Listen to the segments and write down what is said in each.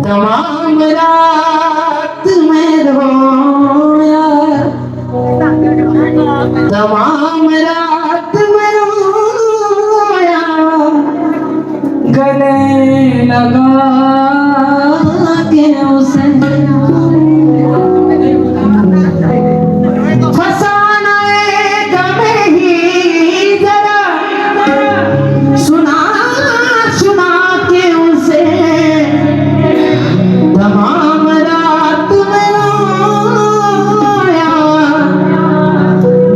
तमाम रात में रोया, तमाम रात में रोया, गले लगा के उसे फसाना है गमे ही जरा, सुना सुना के उसे तमाम रात में रोया,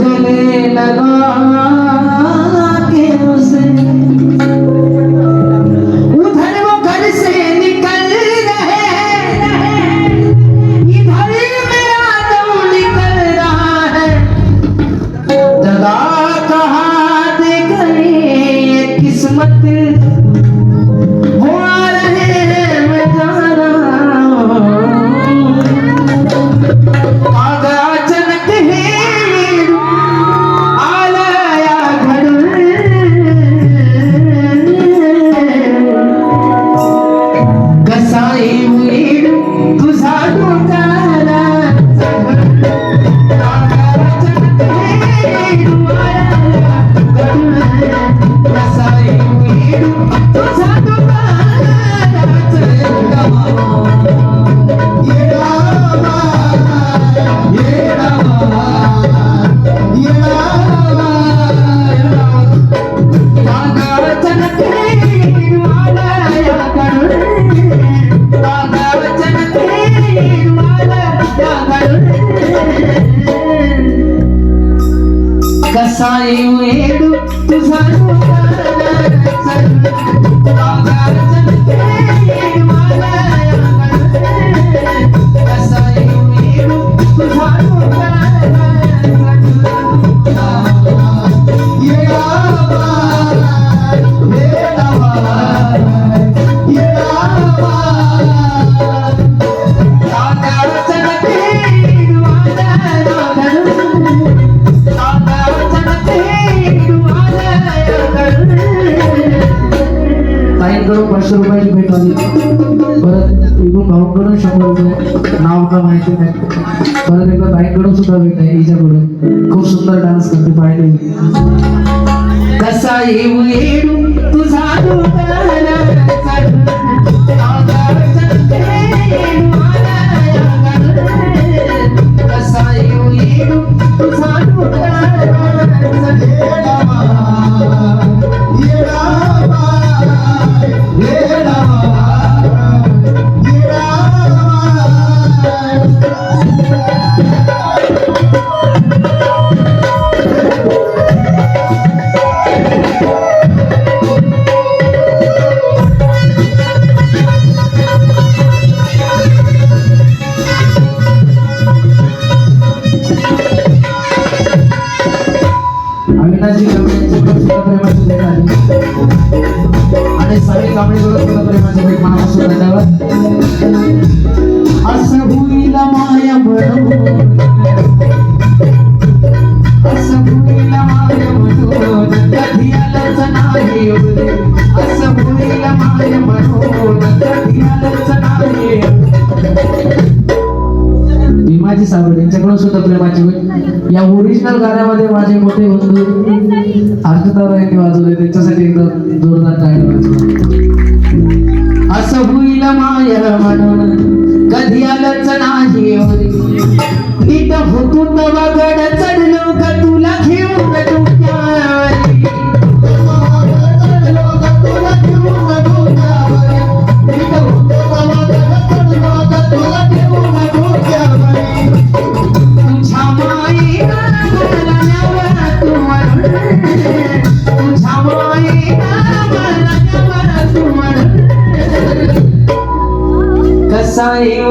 गले लगा के उसे। उधर वो घर से निकल रहे, इधर मेरा दम निकल रहा है। दगा कहाँ दे गए ये किस्मत, हो रहे मैं जा रहा हूँ। आगा अचानक है आलाया घर, कसाई हुई तुझा डोकारा सगळ। आगा अचानक है आलाया घर, कसाई हुई तुझा डोकारा सगळ। कसाई वेडू तुझा कसाई वेडू तुझा ताईंकडून 500 रुपयाची भेट आली, परत इकडून भाऊंकडून 100 रुपये, नाव का माहिती नाही, परत एकदा ताईंकडून सुद्धा भेट आहे हिच्याकडून, खूप सुंदर डान्स करते पाहिजे। कसा येऊ येडू तुझा डोकारा सगळ, कसा येऊ येडू तुझा डोकारा सगळ। अविनाशी कांबळेंची सुद्धा प्रेमाची भेट आली आणि साई कांबळेसोबत सुद्धा प्रेमाची भेट, मनापासून धन्यवाद। असं होईल माया म्हणून, असं होईल माया म्हणून कधी आलंच नाही एवढे, असं होईल माया म्हणून कधी आलंच नाही। भीमाजी साबळे यांच्याकडून सुद्धा प्रेमाची भेट। या ओरिजिनल गाण्यामध्ये माझे मोठे बंधू अर्जुनदादा यांनी वाजवले, त्यांच्यासाठी एकदम जोरदार टाळ्या वाजवा। असं होईल माया म्हणून कधी आलंच नाही एवढे, नीट होतो तवा गड चढलो का तुला घेऊन डोक्यावरी, कसा येऊ